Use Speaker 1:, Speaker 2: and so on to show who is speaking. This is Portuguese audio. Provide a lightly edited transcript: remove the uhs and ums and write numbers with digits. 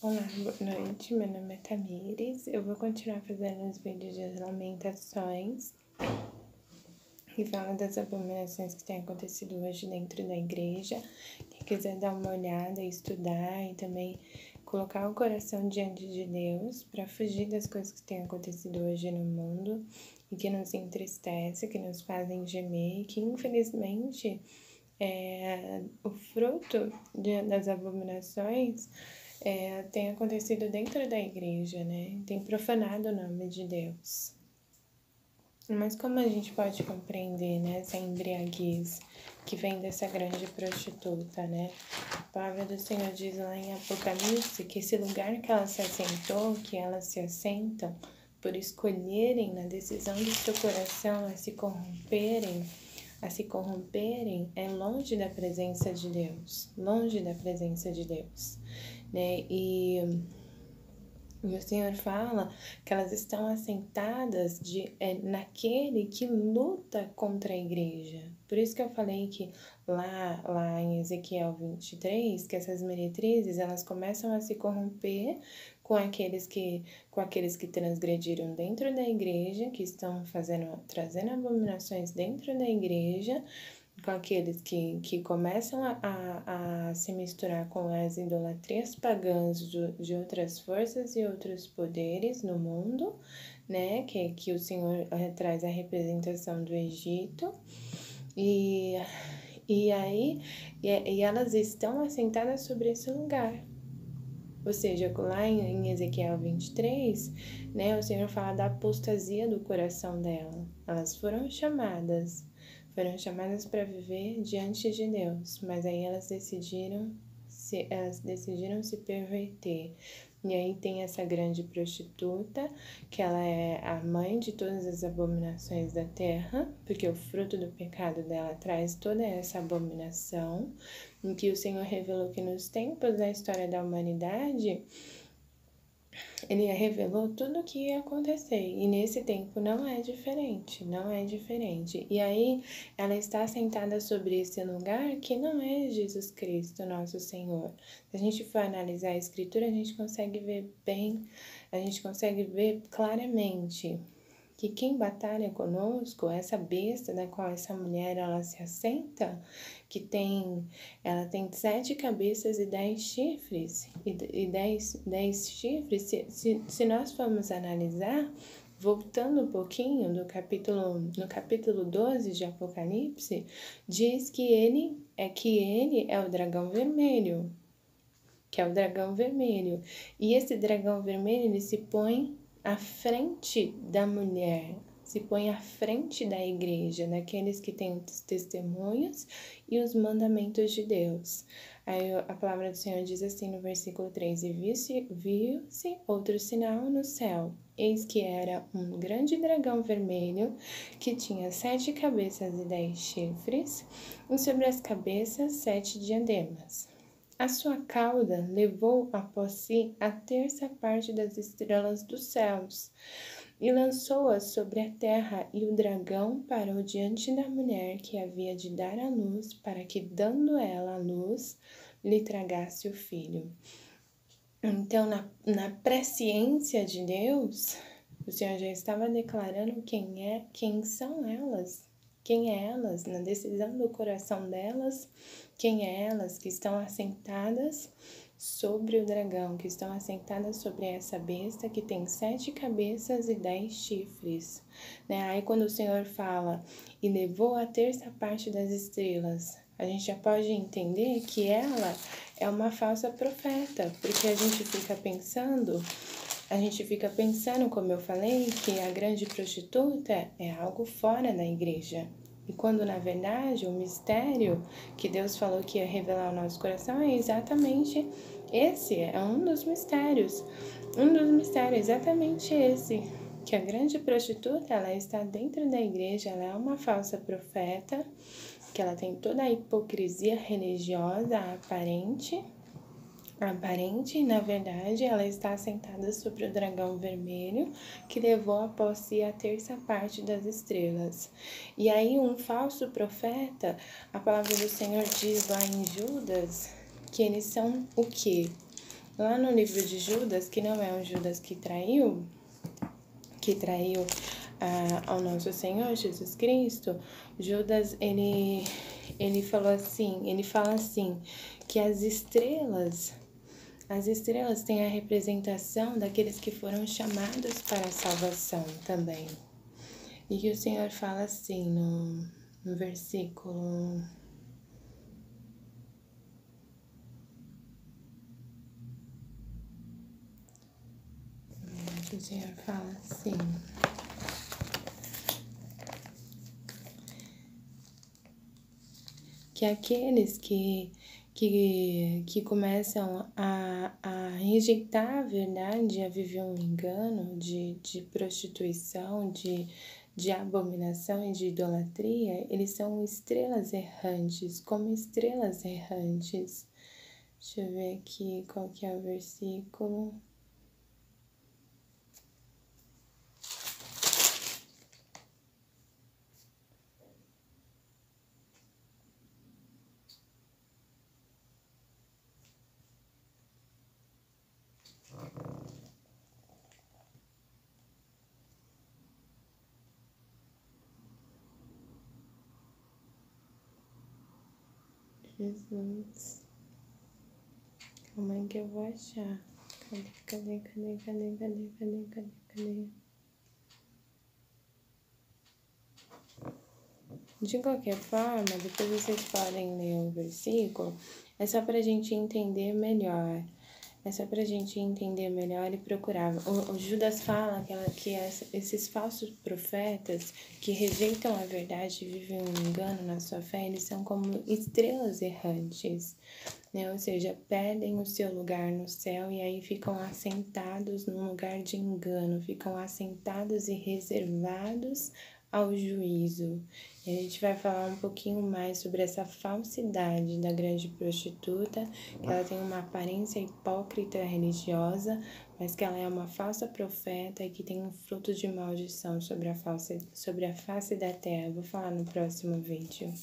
Speaker 1: Olá, boa noite. Meu nome é Tamires. Eu vou continuar fazendo os vídeos de lamentações que falam das abominações que têm acontecido hoje dentro da igreja. Quem quiser dar uma olhada, estudar e também colocar o coração diante de Deus para fugir das coisas que têm acontecido hoje no mundo e que nos entristece, que nos fazem gemer e que infelizmente o fruto das abominações tem acontecido dentro da igreja, né? Tem profanado o nome de Deus. Mas como a gente pode compreender, né, essa embriaguez que vem dessa grande prostituta, né? A palavra do Senhor diz lá em Apocalipse que esse lugar que ela se assentou, que elas se assentam, por escolherem na decisão do seu coração a se corromperem, é longe da presença de Deus, né? E o Senhor fala que elas estão assentadas naquele que luta contra a igreja. Por isso que eu falei que lá em Ezequiel 23, que essas meretrizes, elas começam a se corromper com aqueles que transgrediram dentro da igreja, que estão trazendo abominações dentro da igreja, com aqueles que começam a se misturar com as idolatrias pagãs de outras forças e outros poderes no mundo, né? Que o Senhor traz a representação do Egito. E elas estão assentadas sobre esse lugar. Ou seja, lá em Ezequiel 23, né, o Senhor fala da apostasia do coração dela. Elas foram chamadas para viver diante de Deus, mas aí elas decidiram se perverter. E aí tem essa grande prostituta, que ela é a mãe de todas as abominações da terra, porque o fruto do pecado dela traz toda essa abominação, em que o Senhor revelou que nos tempos da história da humanidade, Ele revelou tudo o que ia acontecer, e nesse tempo não é diferente. E aí, ela está sentada sobre esse lugar que não é Jesus Cristo, nosso Senhor. Se a gente for analisar a Escritura, a gente consegue ver claramente que quem batalha conosco, essa besta da qual essa mulher ela se assenta, ela tem 7 cabeças e 10 chifres, e 10 chifres, se nós formos analisar, voltando um pouquinho no capítulo 12 de Apocalipse, diz que ele é o dragão vermelho, e esse dragão vermelho, ele se põe à frente da mulher, se põe à frente da igreja, daqueles que têm os testemunhos e os mandamentos de Deus. Aí a palavra do Senhor diz assim no versículo 3, e viu-se outro sinal no céu, eis que era um grande dragão vermelho, que tinha 7 cabeças e 10 chifres, e sobre as cabeças 7 diademas. A sua cauda levou após si a 1/3 das estrelas dos céus, e lançou-as sobre a terra, e o dragão parou diante da mulher que havia de dar à luz, para que, dando ela à luz, lhe tragasse o filho. Então, na presciência de Deus, o Senhor já estava declarando quem são elas, quem é elas, na decisão do coração delas, quem é elas que estão assentadas sobre o dragão, que estão assentadas sobre essa besta que tem 7 cabeças e 10 chifres, né? Aí quando o Senhor fala, e levou a 1/3 das estrelas, a gente já pode entender que ela é uma falsa profeta, porque a gente fica pensando, como eu falei, que a grande prostituta é algo fora da igreja. E quando, na verdade, o mistério que Deus falou que ia revelar ao nosso coração é exatamente esse, é um dos mistérios, exatamente esse, que a grande prostituta, ela está dentro da igreja, ela é uma falsa profeta, que ela tem toda a hipocrisia religiosa aparente, na verdade, ela está sentada sobre o dragão vermelho, que levou após si a 1/3 das estrelas. E aí, um falso profeta, a palavra do Senhor diz lá em Judas, que eles são o quê? Lá no livro de Judas, que não é o Judas que traiu ao nosso Senhor Jesus Cristo, Judas, ele fala assim, que as estrelas têm a representação daqueles que foram chamados para a salvação também. E que o Senhor fala assim no versículo... O Senhor fala assim... que aqueles que começam a rejeitar a verdade, a viver um engano de prostituição, de abominação e de idolatria, eles são estrelas errantes, como estrelas errantes. Deixa eu ver aqui qual que é o versículo. Jesus. Como é que eu vou achar? Cadê? De qualquer forma, depois vocês podem ler o versículo, é só pra gente entender melhor. E procurar. O Judas fala que esses falsos profetas que rejeitam a verdade e vivem um engano na sua fé, eles são como estrelas errantes, né? Ou seja, perdem o seu lugar no céu e aí ficam assentados num lugar de engano, ficam assentados e reservados ao juízo. E a gente vai falar um pouquinho mais sobre essa falsidade da grande prostituta, que ela tem uma aparência hipócrita religiosa, mas que ela é uma falsa profeta e que tem um fruto de maldição sobre a face da terra. Vou falar no próximo vídeo.